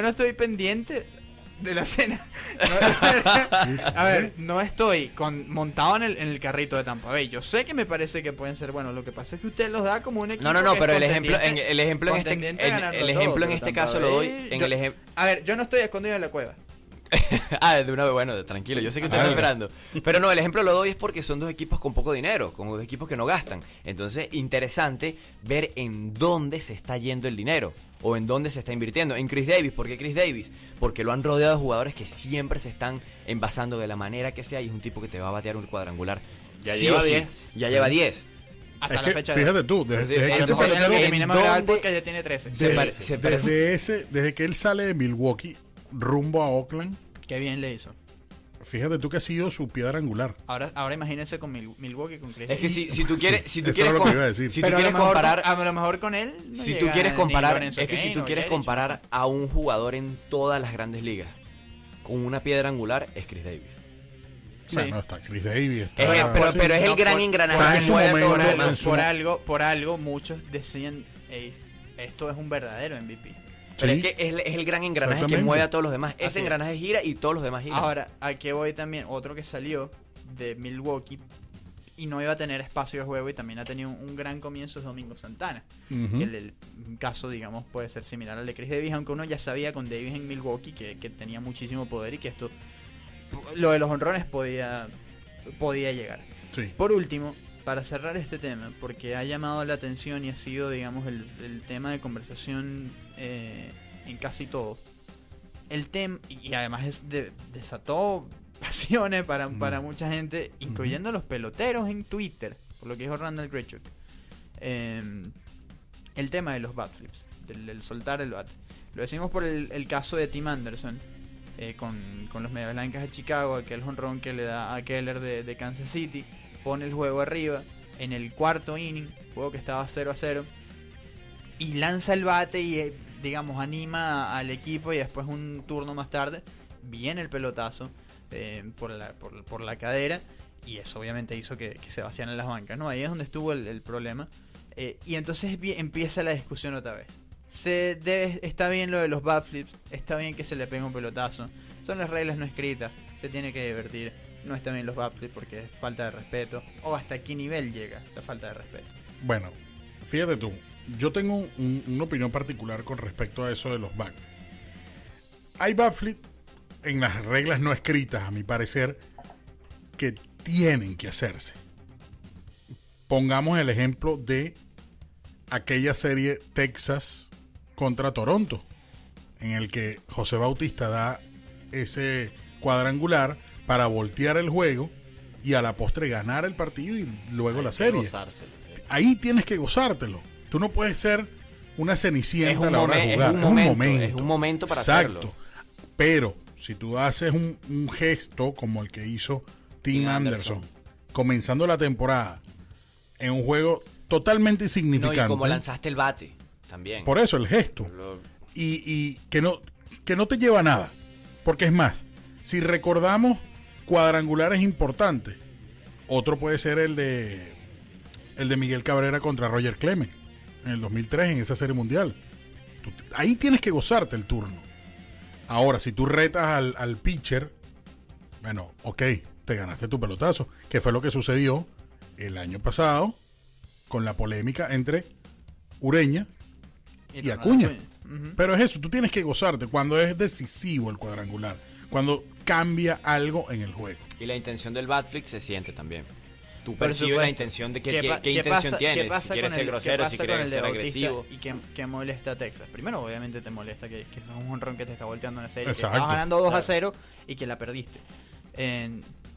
no estoy pendiente de la cena. A ver, no estoy montado en el carrito de Tampa Bay. Yo sé que me parece que pueden ser buenos. Lo que pasa es que usted los da como un equipo. No, que pero es el ejemplo contendiente a ganarlo en todo, pero este Tampa caso lo doy Bay, en yo- el ejemplo. A ver, yo no estoy escondido en la cueva. De una vez, bueno, tranquilo, yo sé que usted está esperando. Pero no, el ejemplo lo doy es porque son dos equipos con poco dinero, con dos equipos que no gastan. Entonces, interesante ver en dónde se está yendo el dinero o en dónde se está invirtiendo. En Chris Davis, ¿por qué Chris Davis? Porque lo han rodeado de jugadores que siempre se están envasando de la manera que sea y es un tipo que te va a batear un cuadrangular. Ya Sí lleva o sí. 10. Ya lleva 10. Hasta Es la que, fecha fíjate tú, desde Sí, que a lo ese mejor en lo que pelotero, terminemos de grabar ¿dónde- porque ya tiene 13. Se parece. desde que él sale de Milwaukee rumbo a Oakland, Qué bien le hizo. fíjate tú que ha sido su piedra angular. Ahora imagínese con Milwaukee, con Chris Es que Davis. si tú quieres, eso era lo que iba a decir. si tú Pero quieres a lo mejor comparar, a lo mejor con él no si tú llega quieres ni comparar, Lorenzo es que si Cain tú o quieres Yelich. comparar a un jugador en todas las grandes ligas con una piedra angular, es Chris Davis. Sí. Bueno, está Chris Davis. Es Está, el- pero es el No, gran por- engranaje está que en su mueve a momento, todos los en demás. su- Por algo muchos decían, "Ey, esto es un verdadero MVP". Pero Sí. es que es el gran engranaje que Exactamente. mueve a todos los demás. Así Ese es. engranaje gira y todos los demás giran. Ahora, ¿a qué voy también? Otro que salió de Milwaukee y no iba a tener espacio de juego y también ha tenido un gran comienzo es Domingo Santana. Ujú. Que el caso, digamos, puede ser similar al de Chris Davis, aunque uno ya sabía con Davis en Milwaukee que tenía muchísimo poder y que esto, lo de los honrones podía llegar. Sí. Por último, para cerrar este tema, porque ha llamado la atención y ha sido, digamos, el tema de conversación en casi todo. El tema, y además desató pasiones para mucha gente, incluyendo los peloteros en Twitter, por lo que dijo Randall Grichuk. El tema de los bat flips, del soltar el bat. Lo decimos por el caso de Tim Anderson, con los Medias Blancas de Chicago, aquel jonrón que le da a Keller de Kansas City, pone el juego arriba en el cuarto inning, juego que estaba 0-0, y lanza el bate y digamos anima al equipo, y después un turno más tarde viene el pelotazo por la cadera, y eso obviamente hizo que se vaciaran las bancas, ¿no? Ahí es donde estuvo el problema, y entonces empieza la discusión otra vez. Está bien lo de los bat flips, está bien que se le pegue un pelotazo, son las reglas no escritas, se tiene que divertir. No está bien los bat flips porque es falta de respeto, o hasta qué nivel llega la falta de respeto. Bueno, fíjate tú, yo tengo una opinión particular con respecto a eso de los backflips. Hay backflips en las reglas no escritas, a mi parecer, que tienen que hacerse. Pongamos el ejemplo de aquella serie Texas contra Toronto, en el que José Bautista da ese cuadrangular para voltear el juego y a la postre ganar el partido y luego la serie. Ahí tienes que gozártelo. Tú no puedes ser una cenicienta a la hora de jugar. Es un momento para hacerlo. Pero si tú haces un gesto como el que hizo Tim Anderson comenzando la temporada en un juego totalmente insignificante. No, y como lanzaste el bate también. Por eso el gesto. Y que no te lleva a nada. Porque es más, si recordamos cuadrangulares importantes, otro puede ser el de Miguel Cabrera contra Roger Clemens en el 2003 en esa serie mundial. Ahí tienes que gozarte el turno. Ahora, si tú retas al pitcher, bueno, ok, te ganaste tu pelotazo, que fue lo que sucedió el año pasado con la polémica entre Ureña y Acuña. Ujú. Pero es eso, tú tienes que gozarte cuando es decisivo el cuadrangular, cuando cambia algo en el juego. Y la intención del bat flip se siente también. Tú Por percibes supuesto. la intención de qué ¿Qué intención pasa- qué tienes, pasa si quieres con ser el- grosero, qué si pasa con quieres el de ser Bautista agresivo. y que molesta a Texas? Primero, obviamente te molesta que es un jonrón que te está volteando una serie, que Exacto. estabas ganando 2-0 y que la perdiste.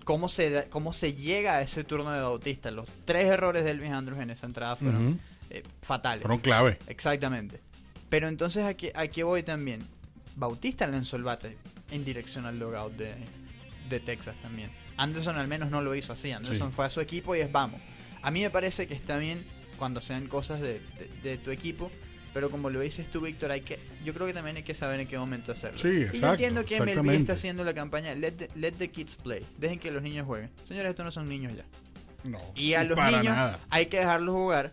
¿Cómo se llega a ese turno de Bautista? Los 3 errores de Elvis Andrus en esa entrada fueron Ujú. fatales. Fueron clave. Exactamente. Pero entonces aquí voy también. Bautista lanzó el bate en dirección al logout de Texas también. Anderson al menos no lo hizo así. Anderson Sí. fue a su equipo y es vamos. A mí me parece que está bien cuando sean cosas de tu equipo, pero como lo dices tú, Víctor, yo creo que también hay que saber en qué momento hacerlo. Sí, Y exacto, yo entiendo que MLB exactamente. está haciendo la campaña let the kids play, dejen que los niños jueguen. Señores, estos no son niños ya. No, Y a los para niños nada. hay que dejarlos jugar,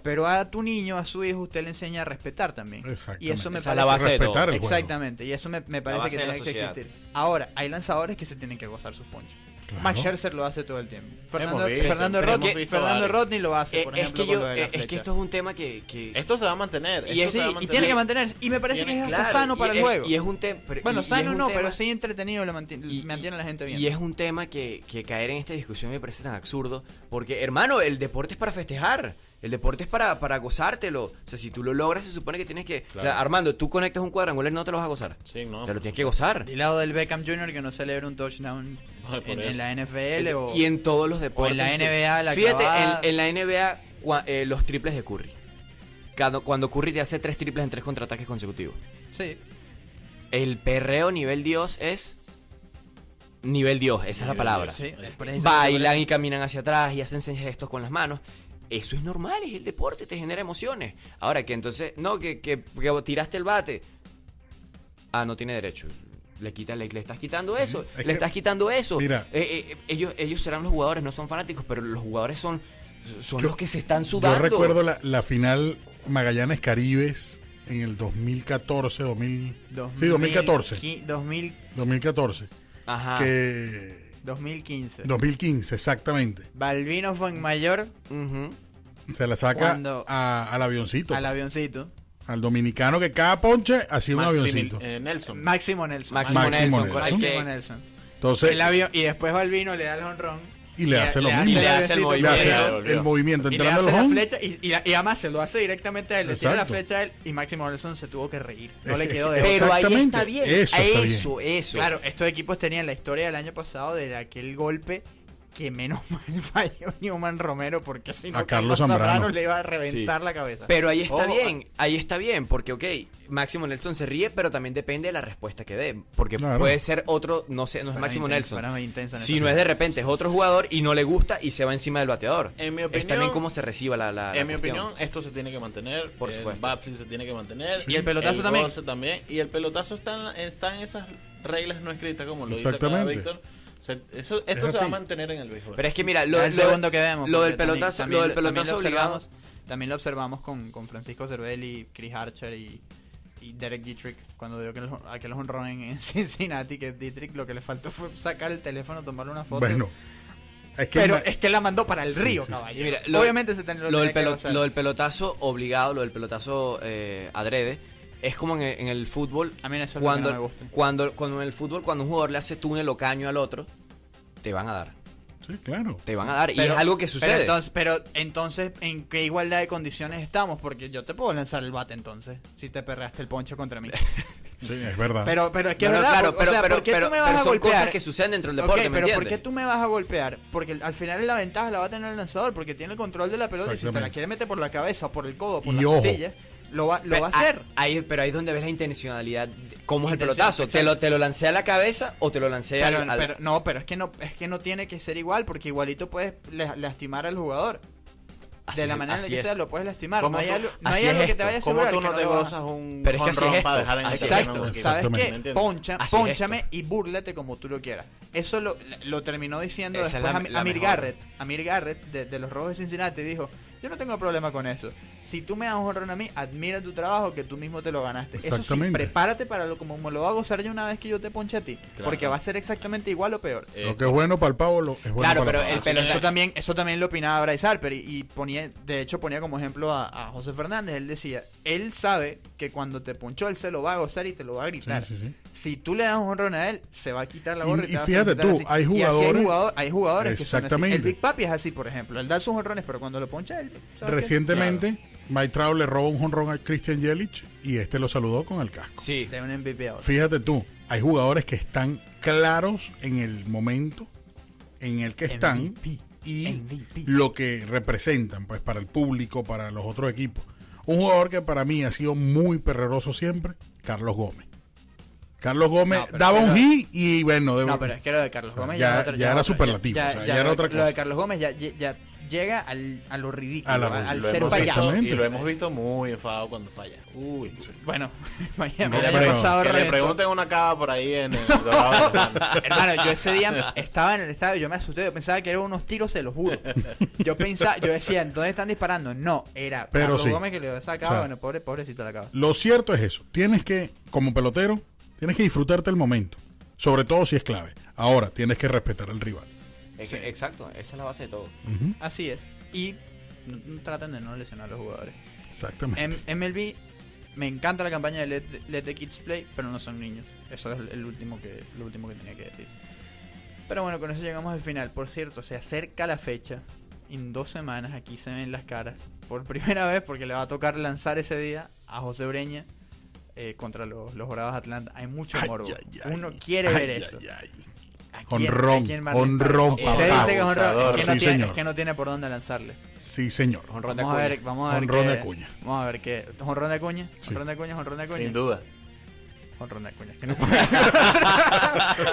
pero a tu niño, a su hijo, usted le enseña a respetar también. Exactamente. Y eso me Esa es la parece... base de todo. Respetar el juego. Exactamente, y eso me parece base que de la tiene que sociedad. existir. Ahora, hay lanzadores que se tienen que gozar sus ponches. Claro. Max Scherzer lo hace todo el tiempo. Fernando visto, Fernando pero hemos Rodney visto Fernando varios. Rodney lo hace, por Es ejemplo, que con lo de la es que flecha. esto es un tema que Esto se va a mantener. Y, esto se va a y mantener. tiene que mantenerse. Y me parece que es hasta claro, sano para el juego. Y es un tema. Bueno, sano no, pero sí entretenido, mantiene a la gente bien. Y es un tema que caer en esta discusión me parece tan absurdo. Porque, hermano, el deporte es para festejar. El deporte es para gozártelo. O sea, si tú lo logras, se supone que tienes que. O sea, Claro. Armando, tú conectas un cuadrangular, no te lo vas a gozar. Sí, no. Te lo tienes que gozar. Del lado del Beckham Jr. que no celebra un touchdown Ay, por en eso. la NFL o... Y en todos los deportes. en la NBA, la Fíjate, clavada. en la NBA, los triples de Curry. Cuando Curry te hace 3 triples en 3 contraataques consecutivos. Sí. El perreo nivel Dios es. Nivel Dios, esa es la Nivel palabra. Dios. Sí, precisamente Bailan y caminan hacia atrás y hacen gestos con las manos. Eso es normal, es el deporte, te genera emociones. Ahora que entonces, no, que tiraste el bate. Ah, no tiene derecho. Le estás quitando eso. Es Le que- estás quitando eso. Mira. Ellos serán los jugadores, no son fanáticos, pero los jugadores son Yo- los que se están sudando. Yo recuerdo la final Magallanes Caribes en el 2014, 2014. 2014. Ajá. Que 2015. 2015, exactamente. Balbino fue en mayor Ujú. Se la saca Cuando- al avioncito. al avioncito. Al dominicano que cada ponche hacía un Maximil- avioncito. Nelson. Máximo Nelson. Máximo Máximo Nelson, Nelson. correcto. Máximo Nelson. Entonces, El avión, y después Balbino le da el honrón. y le hace lo le mismo. Y le hace el avioncito, Le hace movimiento. el movimiento, Y le entrando hace al la home. flecha y además se lo hace directamente a él. Le tira la Exacto. flecha a él y Máximo Nelson se tuvo que reír. No le quedó de Pero- otra. Pero ahí Exactamente, está bien. eso está bien. Eso. Claro, estos equipos tenían la historia del año pasado de aquel golpe que menos mal falló Newman Romero porque si no A Carlos Zambrano. le iba a reventar la cabeza. Pero ahí está Ojo, bien, porque ok, Máximo Nelson se ríe, pero también depende de la respuesta que dé, porque Claro. puede ser otro, no sé, no es Para Máximo intensa, Nelson. para intensa, Si no es de repente, es otro jugador y no le gusta y se va encima del bateador. En mi Es opinión- también cómo se reciba la En mi cuestión. opinión, esto se tiene que mantener. Por el supuesto. backflip se tiene que mantener. Y el pelotazo también. goce también. Y el pelotazo está en esas reglas no escritas, como lo dice acá Exactamente. Víctor. Esto Es se va a así. mantener en el béisbol. Pero es que mira, Es el segundo que vemos. lo del porque pelotazo, también- lo del también pelotazo lo obligado. observamos- También lo observamos con Francisco Cervelli, Chris Archer y Derek Dietrich cuando dio aquel jonrón en Cincinnati, que Dietrich lo que le faltó fue sacar el teléfono, tomarle una foto. Bueno, es que Pero es que la mandó para el río, sí, sí. caballero. Mira, Obviamente se tenía lo del que hacer. lo del pelotazo obligado, lo del pelotazo adrede, es como en el fútbol. A mí eso es Cuando, lo que no me gusta. cuando en el fútbol, cuando un jugador le hace túnel o caño al otro, te van a dar. sí, claro. Te van a dar. Y Pero- es algo que sucede. Pero entonces, ¿en qué igualdad de condiciones estamos? Porque yo te puedo lanzar el bate entonces, si te perreaste el poncho contra mí. Sí, es verdad. Pero es que No, es no, verdad, claro, o sea, ¿por qué tú me vas a son golpear? cosas que suceden dentro del Ok, deporte, ¿me pero ¿por entiendes? qué tú me vas a golpear? Porque al final la ventaja la va a tener el lanzador, porque tiene el control de la pelota y si te la Exactamente. quiere meter por la cabeza, o por el codo, por Y la ojo. costilla, lo va a hacer. Pero ahí es donde ves la intencionalidad. ¿Cómo es el Intención, pelotazo? exacto. ¿Te lo lancé a la cabeza o te lo lancé Pero es que no tiene que ser igual, porque igualito puedes lastimar al jugador. Así De la es, manera en así que es. sea, lo puedes lastimar. ¿Cómo No hay tú- algo, no así hay algo es que te esto? vaya a ¿Cómo asegurar tú que no no te lo vas a- gozas un Pero es que así es jonrón esto. para dejar en Así ese es Exacto, terreno? ¿sabes Exactamente. qué? ¿Entiendes? Así es Pónchame y búrlate como tú lo quieras. Eso lo terminó diciendo Esa es después la Amir mejor. Garrett. Amir Garrett de los Rojos de Cincinnati dijo, yo no tengo problema con eso. Si tú me das un jonrón a mí, admira tu trabajo que tú mismo te lo ganaste. Eso sí, Exactamente. prepárate para lo como me lo va a gozar yo una vez que yo te ponche a ti. Claro. Porque va a ser exactamente igual o peor. Lo que es bueno para el pavo es bueno Claro, para pero el el pavo. pelo- Eso también lo opinaba Bryce Harper y ponía como ejemplo a José Fernández. Él decía, él sabe que cuando te ponchó él se lo va a gozar y te lo va a gritar. Sí, sí, sí. Si tú le das un jonrón a él, se va a quitar la Y- gorra y te va a fíjate felicitar tú, así. hay Y así jugadores- hay jugadores que son así. Exactamente. El Big Papi es así, por ejemplo. Él da sus jonrones, pero cuando lo poncha él... ¿sabes qué? Recientemente, Mike Trout le roba un jonrón a Christian Yelich y este lo saludó con el casco. Sí. De un MVP ahora. Fíjate tú, hay jugadores que están claros en el momento en el que están MVP. y MVP. lo que representan pues para el público, para los otros equipos. Un jugador que para mí ha sido muy perreroso siempre, Carlos Gómez. Carlos Gómez No, pero daba es que un lo- hit y bueno, No, pero es que lo de Carlos Gómez ya- es otra- ya es era otra- superlativo, o sea, ya era otra Lo de cosa. Carlos Gómez ya llega a lo ridículo, A la al ridícula. ser hemos payaso. visto, Exactamente. y lo hemos visto muy enfadado cuando falla. Uy. Bueno, el No, año pero- pasado Que le reventó. pregunten una cava por ahí en el Dorado de Orlando. Hermano, yo ese día estaba en el estadio, yo me asusté, yo pensaba que eran unos tiros, se los juro. Yo decía, ¿dónde están disparando? No, era Pero Carlos sí. Gómez que le dio esa O cava, sea, bueno, pobrecito la cava. Lo cierto es eso. Tienes que, como pelotero, tienes que disfrutarte el momento. Sobre todo si es clave. Ahora, tienes que respetar al rival. Exacto, esa es la base de todo. Ujú, Así es. Y traten de no lesionar a los jugadores. exactamente. MLB, me encanta la campaña de Let the Kids Play, pero no son niños. Eso es lo último que tenía que decir. Pero bueno, con eso llegamos al final. Por cierto, se acerca la fecha. En 2 semanas aquí se ven las caras. Por primera vez, porque le va a tocar lanzar ese día a José Ureña contra los Bravos de Atlanta. Hay mucho Ay, morbo. ay, ay. Uno quiere ver Ay, eso. ay, ay. ¿A quién- Honrón, a quién Marlin honrón, Park? Usted papá. dice que es honrón, Abusador. que no Sí, tiene, señor. que no tiene por dónde lanzarle. Sí, señor. Honrón de Vamos a ver, Acuña. vamos a ver Honrón de qué- Acuña. Vamos a ver qué. ¿Honrón de Acuña? Sí. ¿Honrón de Acuña? ¿Honrón de Acuña? Sin duda. Honrón de Acuña. Que no puede.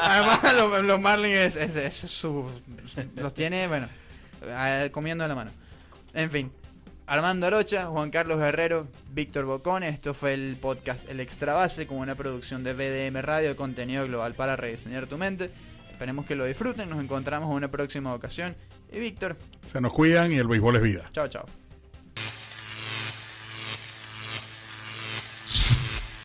Además, los Marlins es su. Los tiene, bueno, comiendo de la mano. En fin. Armando Arocha, Juan Carlos Guerrero, Víctor Bocone. Esto fue el podcast El Extra Base, con una producción de BDM Radio, contenido global para rediseñar tu mente. Esperemos que lo disfruten. Nos encontramos en una próxima ocasión. Y Víctor, Se nos cuidan y el béisbol es vida. chao, chao.